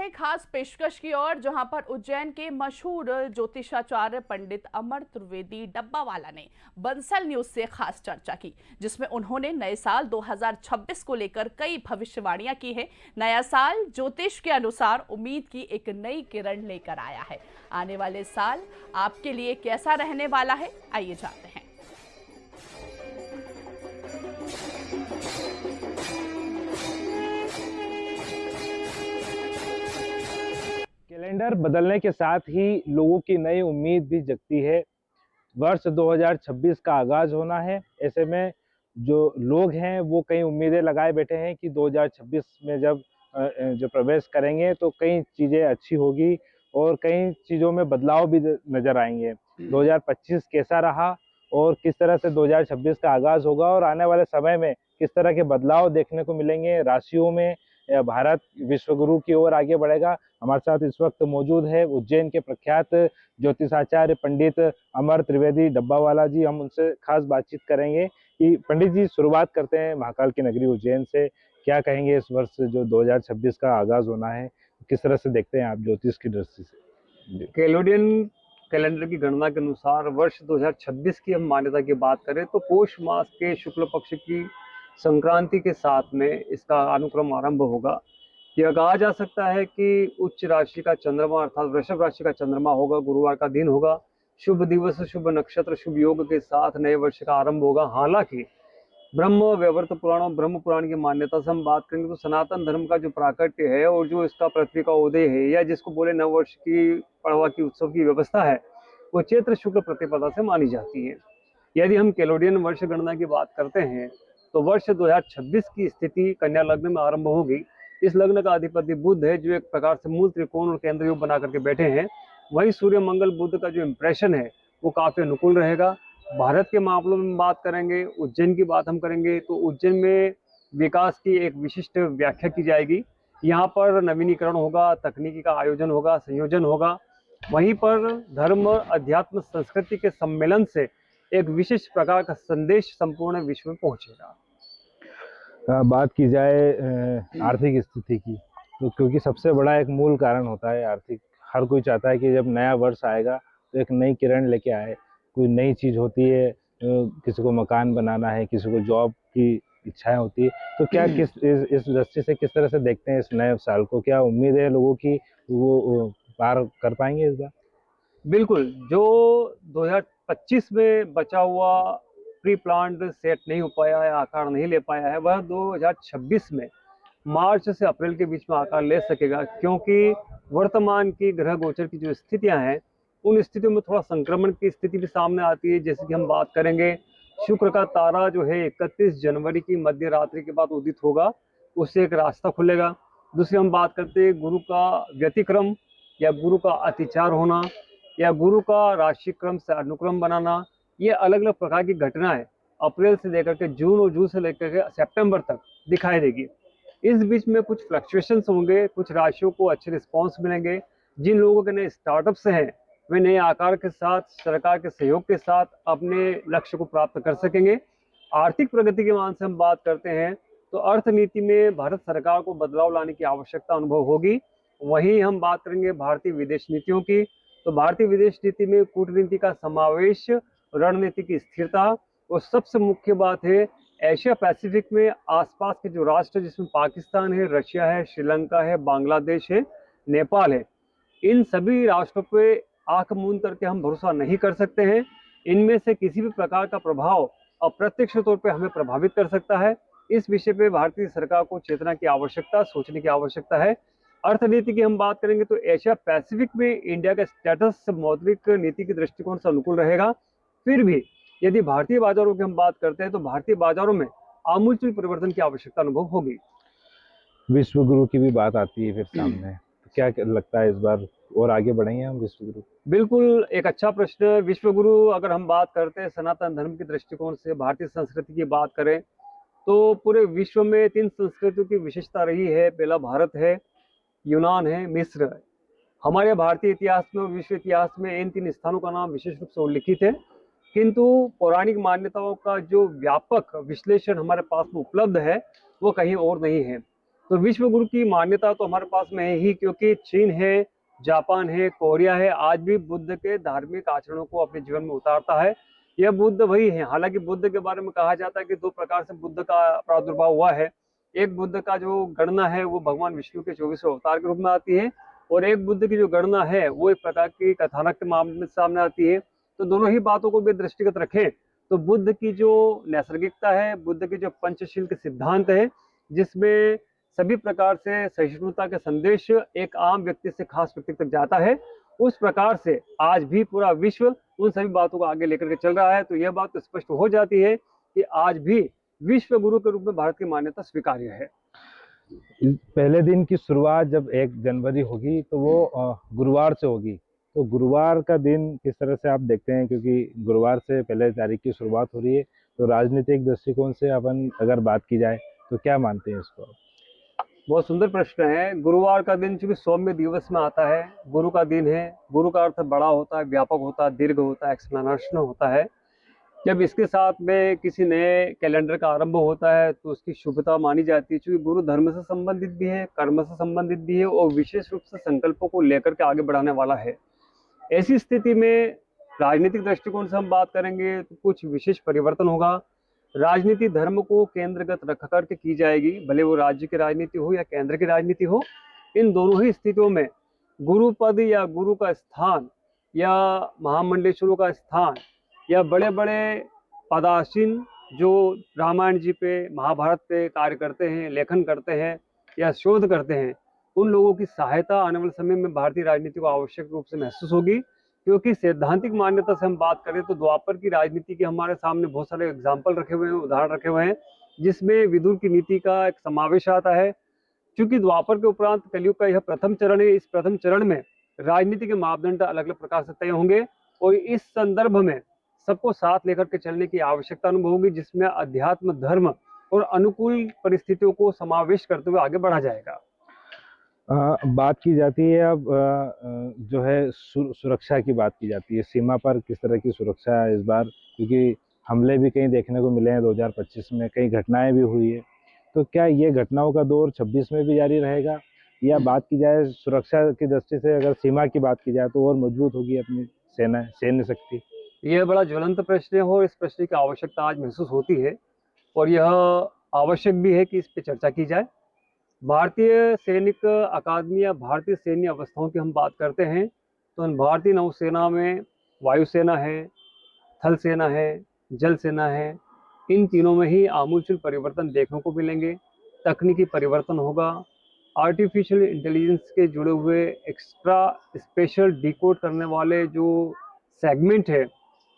हैं खास पेशकश की ओर, जहां पर उज्जैन के मशहूर ज्योतिषाचार्य पंडित अमर त्रिवेदी डब्बावाला ने बंसल न्यूज से खास चर्चा की, जिसमें उन्होंने नए साल 2026 को लेकर कई भविष्यवाणियां की है। नया साल ज्योतिष के अनुसार उम्मीद की एक नई किरण लेकर आया है। आने वाले साल आपके लिए कैसा रहने वाला है, आइए जानते हैं। कैलेंडर बदलने के साथ ही लोगों की नई उम्मीद भी जगती है। वर्ष 2026 का आगाज होना है। ऐसे में जो लोग हैं वो कई उम्मीदें लगाए बैठे हैं कि 2026 में जब जो प्रवेश करेंगे तो कई चीज़ें अच्छी होगी और कई चीज़ों में बदलाव भी नजर आएंगे। 2025 कैसा रहा और किस तरह से 2026 का आगाज होगा और आने वाले समय में किस तरह के बदलाव देखने को मिलेंगे राशियों में, या भारत विश्वगुरु की ओर आगे बढ़ेगा। हमारे साथ इस वक्त मौजूद है उज्जैन के प्रख्यात ज्योतिषाचार्य पंडित अमर त्रिवेदी डब्बावाला जी। हम उनसे खास बातचीत करेंगे कि पंडित जी, शुरुआत करते हैं महाकाल की नगरी उज्जैन से। क्या कहेंगे इस वर्ष जो 2026 का आगाज होना है, किस तरह से देखते हैं आप ज्योतिष की दृष्टि से? कैलोडियन कैलेंडर की गणना के अनुसार वर्ष 2026 की हम मान्यता की बात करें तो पौष मास के शुक्ल पक्ष की संक्रांति के साथ में इसका अनुक्रम आरंभ होगा। यह कहा जा सकता है कि उच्च राशि का चंद्रमा अर्थात वृषभ राशि का चंद्रमा होगा, गुरुवार का दिन होगा, शुभ दिवस, शुभ नक्षत्र, शुभ योग के साथ नए वर्ष का आरंभ होगा। हालांकि ब्रह्म वैवर्त पुराण और ब्रह्म पुराण की मान्यता से हम बात करेंगे तो सनातन धर्म का जो प्राकट्य है और जो इसका पृथ्वी का उदय है, या जिसको बोले नव वर्ष की पड़वा की उत्सव की व्यवस्था है, वो चैत्र शुक्ल प्रतिपदा से मानी जाती है। यदि हम कैलोडियन वर्ष गणना की बात करते हैं तो वर्ष 2026 की स्थिति कन्या लग्न में आरंभ होगी। इस लग्न का अधिपति बुध है, जो एक प्रकार से मूल त्रिकोण और केंद्र योग बना करके बैठे हैं। वही सूर्य मंगल बुध का जो इंप्रेशन है वो काफी अनुकूल रहेगा। भारत के मामलों में बात करेंगे, उज्जैन की बात हम करेंगे तो उज्जैन में विकास की एक विशिष्ट व्याख्या की जाएगी। यहाँ पर नवीनीकरण होगा, तकनीकी का आयोजन होगा, संयोजन होगा। वहीं पर धर्म, अध्यात्म, संस्कृति के सम्मेलन से एक विशिष्ट प्रकार का संदेश संपूर्ण विश्व में पहुंचेगा। बात की जाए आर्थिक स्थिति की, तो क्योंकि सबसे बड़ा एक मूल कारण होता है आर्थिक। हर कोई चाहता है कि जब नया वर्ष आएगा तो एक नई किरण लेके आए, कोई नई चीज होती है। किसी को मकान बनाना है, किसी को जॉब की इच्छाएं होती है। तो क्या इस दृष्टि से किस तरह से देखते हैं इस नए साल को? क्या उम्मीद है लोगों की वो पार कर पाएंगे इस बार? बिल्कुल, जो 2025 में बचा हुआ प्री प्लान्ड सेट नहीं हो पाया है, आकार नहीं ले पाया है, वह 2026 में मार्च से अप्रैल के बीच में आकार ले सकेगा। क्योंकि वर्तमान की ग्रह गोचर की जो स्थितियां हैं, उन स्थितियों में थोड़ा संक्रमण की स्थिति भी सामने आती है। जैसे कि हम बात करेंगे, शुक्र का तारा जो है 31 जनवरी की मध्य रात्रि के बाद उदित होगा, उससे एक रास्ता खुलेगा। दूसरी हम बात करते हैं गुरु का व्यतिक्रम या गुरु का अतिचार होना या गुरु का राशि क्रम से अनुक्रम बनाना। ये अलग अलग प्रकार की घटनाएं अप्रैल से लेकर के जून और जून से लेकर के सितंबर तक दिखाई देगी। इस बीच में कुछ फ्लक्चुएशंस होंगे, कुछ राशियों को अच्छे रिस्पॉन्स मिलेंगे। जिन लोगों के नए स्टार्टअप्स हैं वे नए आकार के साथ, सरकार के सहयोग के साथ अपने लक्ष्य को प्राप्त कर सकेंगे। आर्थिक प्रगति के मान से हम बात करते हैं तो अर्थनीति में भारत सरकार को बदलाव लाने की आवश्यकता अनुभव होगी। वहीं हम बात करेंगे भारतीय विदेश नीतियों की, तो भारतीय विदेश नीति में कूटनीति का समावेश, रणनीति की स्थिरता और सबसे मुख्य बात है एशिया पैसिफिक में आसपास के जो राष्ट्र, जिसमें पाकिस्तान है, रशिया है, श्रीलंका है, बांग्लादेश है, नेपाल है, इन सभी राष्ट्रों पे आंख मूंद करके हम भरोसा नहीं कर सकते हैं। इनमें से किसी भी प्रकार का प्रभाव अप्रत्यक्ष तौर पे हमें प्रभावित कर सकता है। इस विषय पे भारतीय सरकार को चेतना की आवश्यकता, सोचने की आवश्यकता है। अर्थनीति की हम बात करेंगे तो एशिया पैसिफिक में इंडिया का स्टेटस मौद्रिक नीति के दृष्टिकोण से अनुकूल रहेगा। फिर भी यदि भारतीय बाजारों की हम बात करते हैं तो भारतीय बाजारों में आमूलचूल परिवर्तन की आवश्यकता अनुभव होगी। विश्व गुरु की भी बात आती है फिर सामने, तो क्या लगता है इस बार और आगे बढ़ेंगे हम विश्व गुरु? बिल्कुल, एक अच्छा प्रश्न। विश्व गुरु अगर हम बात करते हैं सनातन धर्म के दृष्टिकोण से, भारतीय संस्कृति की बात करें तो पूरे विश्व में 3 संस्कृतियों की विशेषता रही है। पहला भारत है, यूनान है, मिस्र है। हमारे भारतीय इतिहास में और विश्व इतिहास में इन 3 स्थानों का नाम विशेष रूप से उल्लिखित है। किंतु पौराणिक मान्यताओं का जो व्यापक विश्लेषण हमारे पास में उपलब्ध है वो कहीं और नहीं है। तो विश्व गुरु की मान्यता तो हमारे पास में है ही, क्योंकि चीन है, जापान है, कोरिया है, आज भी बुद्ध के धार्मिक आचरणों को अपने जीवन में उतारता है। यह बुद्ध वही है। हालांकि बुद्ध के बारे में कहा जाता है कि दो प्रकार से बुद्ध का प्रादुर्भाव हुआ है। एक बुद्ध का जो गणना है वो भगवान विष्णु के 24वें अवतार के रूप में आती है, और एक बुद्ध की जो गणना है वो एक प्रकार की कथानक के मामले में सामने आती है। तो दोनों ही बातों को भी दृष्टिगत रखें तो बुद्ध की जो नैसर्गिकता है, बुद्ध के जो पंचशील के सिद्धांत है, जिसमें सभी प्रकार से सहिष्णुता के संदेश एक आम व्यक्ति से खास व्यक्ति तक जाता है, उस प्रकार से आज भी पूरा विश्व उन सभी बातों को आगे लेकर के चल रहा है। तो यह बात तो स्पष्ट हो जाती है कि आज भी विश्व गुरु के रूप में भारत की मान्यता स्वीकार्य है। पहले दिन की शुरुआत जब 1 जनवरी होगी तो वो गुरुवार से होगी, तो गुरुवार का दिन किस तरह से आप देखते हैं, क्योंकि गुरुवार से पहले तारीख की शुरुआत हो रही है, तो राजनीतिक दृष्टिकोण से अपन अगर बात की जाए तो क्या मानते हैं इसको? बहुत सुंदर प्रश्न है। गुरुवार का दिन चूंकि सौम्य दिवस में आता है, गुरु का दिन है, गुरु का अर्थ बड़ा होता है, व्यापक होता है, दीर्घ होता है, एक्सप्लेनेशनल होता है। जब इसके साथ में किसी नए कैलेंडर का आरंभ होता है तो उसकी शुभता मानी जाती है, क्योंकि गुरु धर्म से संबंधित भी है, कर्म से संबंधित भी है, और विशेष रूप से संकल्पों को लेकर के आगे बढ़ाने वाला है। ऐसी स्थिति में राजनीतिक दृष्टिकोण से हम बात करेंगे तो कुछ विशेष परिवर्तन होगा। राजनीति धर्म को केंद्रगत रख करके की जाएगी, भले वो राज्य की राजनीति हो या केंद्र की राजनीति हो। इन दोनों ही स्थितियों में गुरु पद या गुरु का स्थान या महामंडलेश्वरों का स्थान या बड़े बड़े पदासीन जो रामायण जी पे, महाभारत पे कार्य करते हैं, लेखन करते हैं या शोध करते हैं, उन लोगों की सहायता आने वाले समय में भारतीय राजनीति को आवश्यक रूप से महसूस होगी। क्योंकि सैद्धांतिक मान्यता से हम बात करें तो द्वापर की राजनीति के हमारे सामने बहुत सारे एग्जाम्पल रखे हुए हैं, उदाहरण रखे हुए हैं, जिसमें विदुर की नीति का एक समावेश आता है। क्योंकि द्वापर के उपरांत कलयुग का यह प्रथम चरण है, इस प्रथम चरण में राजनीति के मापदंड अलग अलग प्रकार से तय होंगे, और इस संदर्भ में सबको साथ लेकर के चलने की आवश्यकता अनुभव होगी, जिसमें अध्यात्म, धर्म और अनुकूल परिस्थितियों को समावेश करते हुए आगे बढ़ा जाएगा। बात की जाती है अब जो है सुरक्षा की बात की जाती है, सीमा पर किस तरह की सुरक्षा है इस बार, क्योंकि हमले भी कहीं देखने को मिले हैं 2025 में, कई घटनाएं भी हुई है, तो क्या ये घटनाओं का दौर 26 में भी जारी रहेगा, या बात की जाए सुरक्षा की दृष्टि से अगर सीमा की बात की जाए तो और मजबूत होगी अपनी सैन्य शक्ति? यह बड़ा ज्वलंत प्रश्न है और इस प्रश्न की आवश्यकता आज महसूस होती है, और यह आवश्यक भी है कि इस पर चर्चा की जाए। भारतीय सैनिक अकादमी या भारतीय सैन्य अवस्थाओं की हम बात करते हैं तो भारतीय नौसेना में वायुसेना है, थल सेना है, जल सेना है, इन तीनों में ही आमूलचूल परिवर्तन देखने को मिलेंगे। तकनीकी परिवर्तन होगा, आर्टिफिशियल इंटेलिजेंस के जुड़े हुए एक्स्ट्रा स्पेशल डिकोड करने वाले जो सेगमेंट है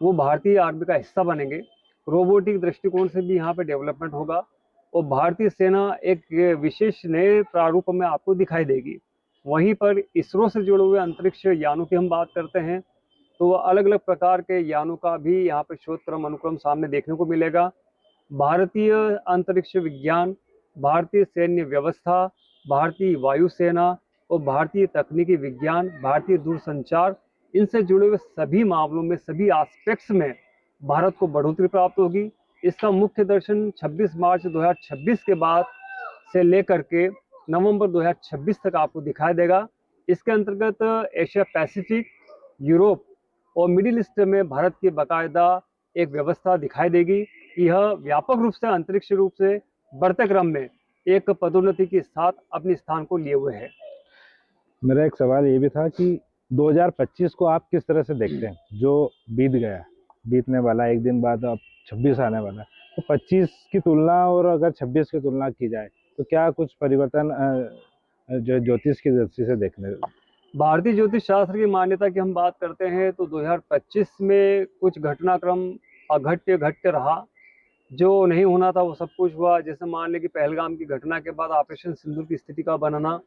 वो भारतीय आर्मी का हिस्सा बनेंगे। रोबोटिक दृष्टिकोण से भी यहाँ पे डेवलपमेंट होगा, और भारतीय सेना एक विशेष नए प्रारूप में आपको दिखाई देगी। वहीं पर इसरो से जुड़े हुए अंतरिक्ष यानों की हम बात करते हैं तो अलग अलग प्रकार के यानों का भी यहाँ पर शोध क्रम अनुक्रम सामने देखने को मिलेगा। भारतीय अंतरिक्ष विज्ञान, भारतीय सैन्य व्यवस्था, भारतीय वायुसेना और भारतीय तकनीकी विज्ञान, भारतीय दूरसंचार, इनसे जुड़े हुए सभी मामलों में, सभी एस्पेक्ट्स में भारत को बढ़ोतरी प्राप्त होगी। इसका मुख्य दर्शन 26 मार्च 2026 के बाद से लेकर के नवंबर 2026 तक आपको दिखाई देगा। इसके अंतर्गत एशिया पैसिफिक, यूरोप और मिडिल ईस्ट में भारत की बाकायदा एक व्यवस्था दिखाई देगी। यह व्यापक रूप से अंतरिक्ष रूप से बढ़ते क्रम में एक पदोन्नति के साथ अपने स्थान को लिए हुए है। मेरा एक सवाल ये भी था कि 2025 को आप किस तरह से देखते हैं, जो बीत गया, बीतने वाला, एक दिन बाद अब 26 आने वाला, तो 25 की तुलना और अगर 26 की तुलना की जाए तो क्या कुछ परिवर्तन जो ज्योतिष की दृष्टि से देखने? भारतीय ज्योतिष शास्त्र की मान्यता की हम बात करते हैं तो 2025 में कुछ घटनाक्रम अघट्य घट्य रहा, जो नहीं होना था वो सब कुछ हुआ। जैसे मान लें कि पहलगाम की घटना के बाद ऑपरेशन सिंदूर की स्थिति का बनना,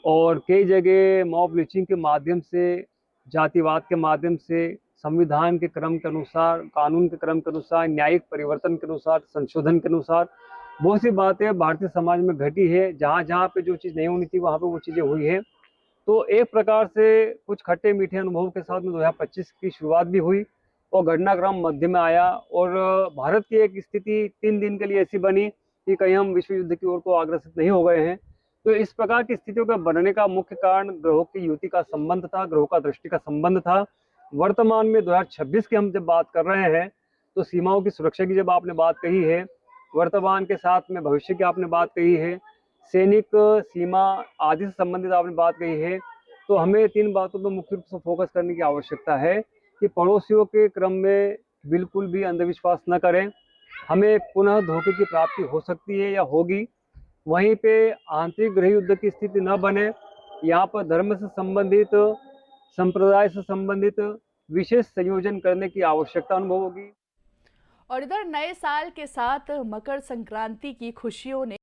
और कई जगह मॉब लिंचिंग के माध्यम से, जातिवाद के माध्यम से, संविधान के क्रम के अनुसार, कानून के क्रम के अनुसार, न्यायिक परिवर्तन के अनुसार, संशोधन के अनुसार बहुत सी बातें भारतीय समाज में घटी है। जहाँ जहाँ पे जो चीज़ नहीं होनी थी वहाँ पे वो चीज़ें हुई है। तो एक प्रकार से कुछ खट्टे मीठे अनुभव के साथ में 2025 की शुरुआत भी हुई और घटनाक्रम मध्य में आया, और भारत की एक स्थिति 3 दिन के लिए ऐसी बनी कि कहीं हम विश्व युद्ध की ओर तो अग्रसर नहीं हो गए हैं, तो इस प्रकार की स्थितियों का बनने का मुख्य कारण ग्रहों की युति का संबंध था, ग्रहों का दृष्टि का संबंध था। वर्तमान में 2026 की हम जब बात कर रहे हैं तो सीमाओं की सुरक्षा की जब आपने बात कही है, वर्तमान के साथ में भविष्य की आपने बात कही है, सैनिक सीमा आदि से संबंधित आपने बात कही है, तो हमें 3 बातों पर मुख्य रूप से फोकस करने की आवश्यकता है कि पड़ोसियों के क्रम में बिल्कुल भी अंधविश्वास न करें। हमें पुनः धोखे की प्राप्ति हो सकती है या होगी। वहीं पे आंतरिक गृह युद्ध की स्थिति न बने, यहाँ पर धर्म से संबंधित, संप्रदाय से संबंधित विशेष संयोजन करने की आवश्यकता अनुभव होगी। और इधर नए साल के साथ मकर संक्रांति की खुशियों ने